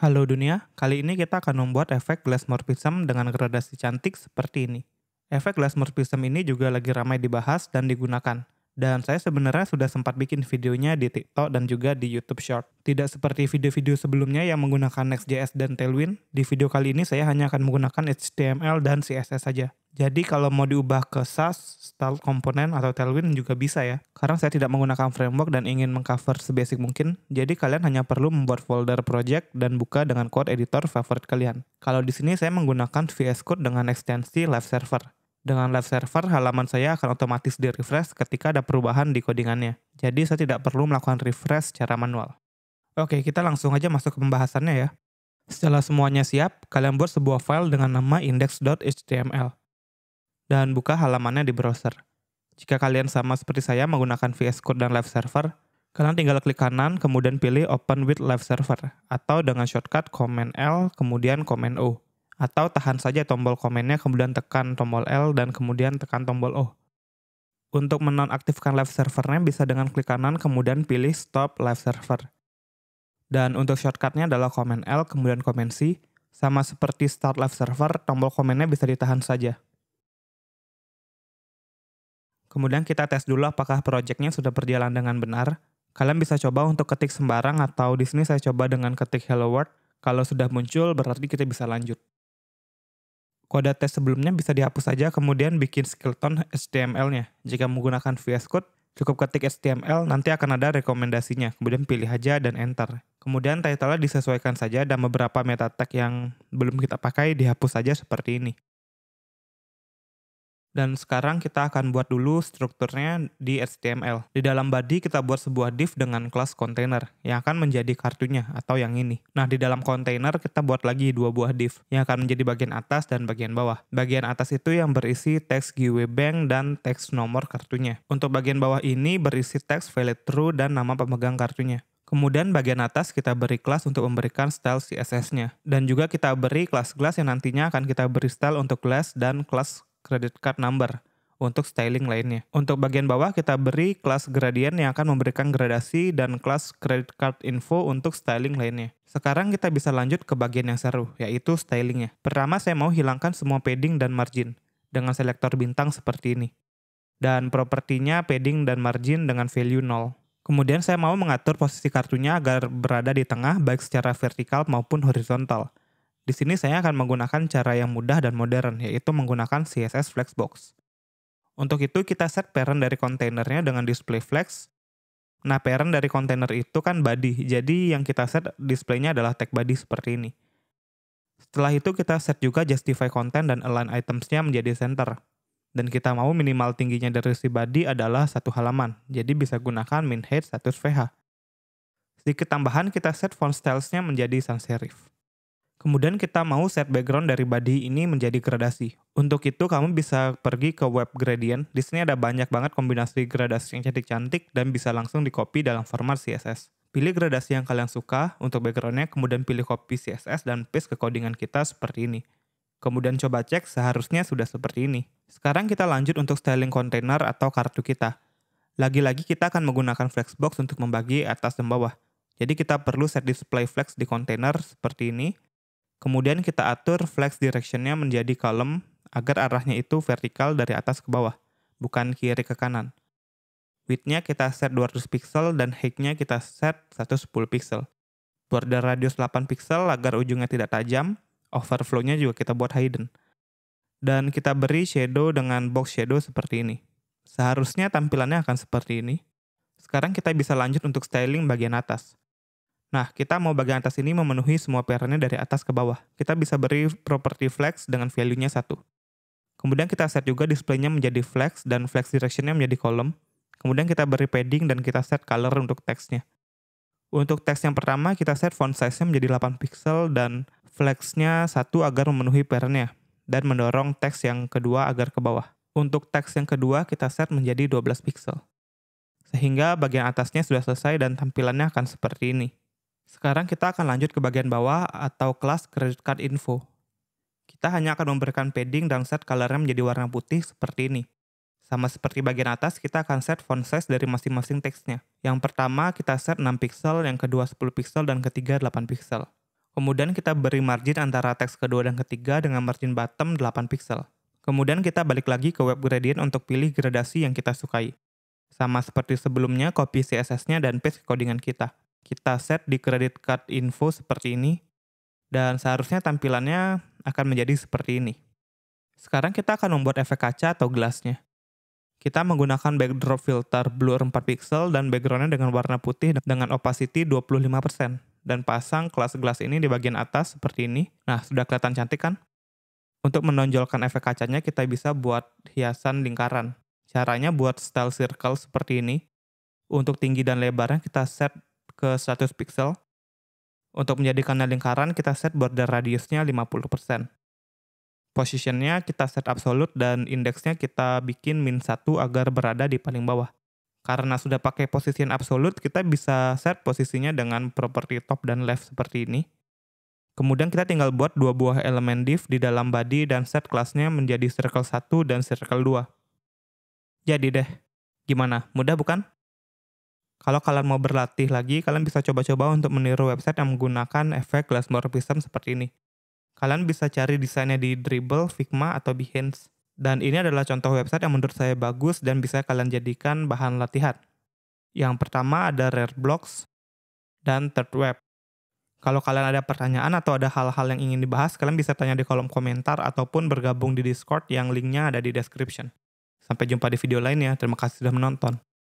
Halo dunia, kali ini kita akan membuat efek glass morphism dengan gradasi cantik seperti ini. Efek glass morphism ini juga lagi ramai dibahas dan digunakan. Dan saya sebenarnya sudah sempat bikin videonya di TikTok dan juga di YouTube Short. Tidak seperti video-video sebelumnya yang menggunakan Next.js dan Tailwind, di video kali ini saya hanya akan menggunakan HTML dan CSS saja. Jadi kalau mau diubah ke Sass, Style Component atau Tailwind juga bisa ya. Karena saya tidak menggunakan framework dan ingin mengcover sebasic mungkin, jadi kalian hanya perlu membuat folder project dan buka dengan code editor favorit kalian. Kalau di sini saya menggunakan VS Code dengan ekstensi Live Server. Dengan Live Server, halaman saya akan otomatis di-refresh ketika ada perubahan di codingannya. Jadi saya tidak perlu melakukan refresh secara manual. Oke, kita langsung aja masuk ke pembahasannya ya. Setelah semuanya siap, kalian buat sebuah file dengan nama index.html. Dan buka halamannya di browser. Jika kalian sama seperti saya menggunakan VS Code dan Live Server, kalian tinggal klik kanan, kemudian pilih Open with Live Server, atau dengan shortcut Command L, kemudian Command O. Atau tahan saja tombol komennya, kemudian tekan tombol L, dan kemudian tekan tombol O. Untuk menonaktifkan live servernya bisa dengan klik kanan, kemudian pilih Stop Live Server. Dan untuk shortcutnya adalah Command L, kemudian Command C. Sama seperti Start Live Server, tombol komennya bisa ditahan saja. Kemudian kita tes dulu apakah projectnya sudah berjalan dengan benar. Kalian bisa coba untuk ketik sembarang, atau di sini saya coba dengan ketik Hello World. Kalau sudah muncul, berarti kita bisa lanjut. Kode tes sebelumnya bisa dihapus saja, kemudian bikin skeleton HTML-nya. Jika menggunakan VS Code, cukup ketik HTML, nanti akan ada rekomendasinya, kemudian pilih aja dan enter. Kemudian title-nya disesuaikan saja, dan beberapa meta tag yang belum kita pakai dihapus saja seperti ini. Dan sekarang kita akan buat dulu strukturnya di HTML. Di dalam body kita buat sebuah div dengan kelas container yang akan menjadi kartunya atau yang ini. Nah, di dalam container kita buat lagi dua buah div yang akan menjadi bagian atas dan bagian bawah. Bagian atas itu yang berisi teks giveaway bank dan teks nomor kartunya. Untuk bagian bawah ini berisi teks valid true dan nama pemegang kartunya. Kemudian bagian atas kita beri kelas untuk memberikan style CSS-nya. Dan juga kita beri kelas glass yang nantinya akan kita beri style untuk glass dan kelas credit card number untuk styling lainnya. Untuk bagian bawah kita beri kelas gradient yang akan memberikan gradasi dan kelas credit card info untuk styling lainnya. Sekarang kita bisa lanjut ke bagian yang seru, yaitu stylingnya. Pertama saya mau hilangkan semua padding dan margin dengan selektor bintang seperti ini. Dan propertinya padding dan margin dengan value 0. Kemudian saya mau mengatur posisi kartunya agar berada di tengah baik secara vertikal maupun horizontal. Di sini saya akan menggunakan cara yang mudah dan modern, yaitu menggunakan CSS Flexbox. Untuk itu kita set parent dari kontainernya dengan display flex. Nah, parent dari kontainer itu kan body, jadi yang kita set displaynya adalah tag body seperti ini. Setelah itu kita set juga justify content dan align itemsnya menjadi center. Dan kita mau minimal tingginya dari si body adalah satu halaman, jadi bisa gunakan min height status VH. Sedikit tambahan kita set font stylesnya menjadi sans serif. Kemudian kita mau set background dari body ini menjadi gradasi. Untuk itu kamu bisa pergi ke web gradient. Di sini ada banyak banget kombinasi gradasi yang cantik-cantik dan bisa langsung di-copy dalam format CSS. Pilih gradasi yang kalian suka untuk backgroundnya, kemudian pilih copy CSS dan paste ke codingan kita seperti ini. Kemudian coba cek, seharusnya sudah seperti ini. Sekarang kita lanjut untuk styling container atau kartu kita. Lagi-lagi kita akan menggunakan flexbox untuk membagi atas dan bawah. Jadi kita perlu set display flex di container seperti ini. Kemudian kita atur flex direction-nya menjadi column agar arahnya itu vertikal dari atas ke bawah, bukan kiri ke kanan. Width-nya kita set 200 pixel dan height-nya kita set 110 pixel. Border radius 8 pixel agar ujungnya tidak tajam, overflow-nya juga kita buat hidden. Dan kita beri shadow dengan box shadow seperti ini. Seharusnya tampilannya akan seperti ini. Sekarang kita bisa lanjut untuk styling bagian atas. Nah, kita mau bagian atas ini memenuhi semua parentnya dari atas ke bawah. Kita bisa beri property flex dengan value-nya 1. Kemudian kita set juga display-nya menjadi flex dan flex direction-nya menjadi column. Kemudian kita beri padding dan kita set color untuk teksnya. Untuk teks yang pertama kita set font size-nya menjadi 8 pixel dan flex-nya 1 agar memenuhi parent-nya dan mendorong teks yang kedua agar ke bawah. Untuk teks yang kedua kita set menjadi 12 pixel. Sehingga bagian atasnya sudah selesai dan tampilannya akan seperti ini. Sekarang kita akan lanjut ke bagian bawah atau kelas credit card info. Kita hanya akan memberikan padding dan set color-nya menjadi warna putih seperti ini. Sama seperti bagian atas, kita akan set font size dari masing-masing teksnya. Yang pertama kita set 6 pixel, yang kedua 10 pixel, dan ketiga 8 pixel. Kemudian kita beri margin antara teks kedua dan ketiga dengan margin bottom 8 pixel. Kemudian kita balik lagi ke web gradient untuk pilih gradasi yang kita sukai. Sama seperti sebelumnya, copy CSS-nya dan paste ke codingan kita. Kita set di credit card info seperti ini, dan seharusnya tampilannya akan menjadi seperti ini. Sekarang kita akan membuat efek kaca atau gelasnya. Kita menggunakan backdrop filter blur 4 pixel dan backgroundnya dengan warna putih dengan opacity 25%. Dan pasang kelas gelas ini di bagian atas seperti ini. Nah, sudah kelihatan cantik kan? Untuk menonjolkan efek kacanya, kita bisa buat hiasan lingkaran. Caranya buat style circle seperti ini. Untuk tinggi dan lebarnya kita set ke 100 pixel. Untuk menjadikannya lingkaran, kita set border radiusnya 50%. Positionnya kita set absolute dan indeksnya kita bikin -1 agar berada di paling bawah. Karena sudah pakai position absolute, kita bisa set posisinya dengan properti top dan left seperti ini. Kemudian kita tinggal buat 2 buah elemen div di dalam body dan set kelasnya menjadi circle 1 dan circle 2. Jadi deh, gimana? Mudah bukan? Kalau kalian mau berlatih lagi, kalian bisa coba-coba untuk meniru website yang menggunakan efek glass morphism seperti ini. Kalian bisa cari desainnya di Dribbble, Figma, atau Behance. Dan ini adalah contoh website yang menurut saya bagus dan bisa kalian jadikan bahan latihan. Yang pertama ada Rareblocks dan ThirdWeb. Kalau kalian ada pertanyaan atau ada hal-hal yang ingin dibahas, kalian bisa tanya di kolom komentar ataupun bergabung di Discord yang linknya ada di description. Sampai jumpa di video lainnya, terima kasih sudah menonton.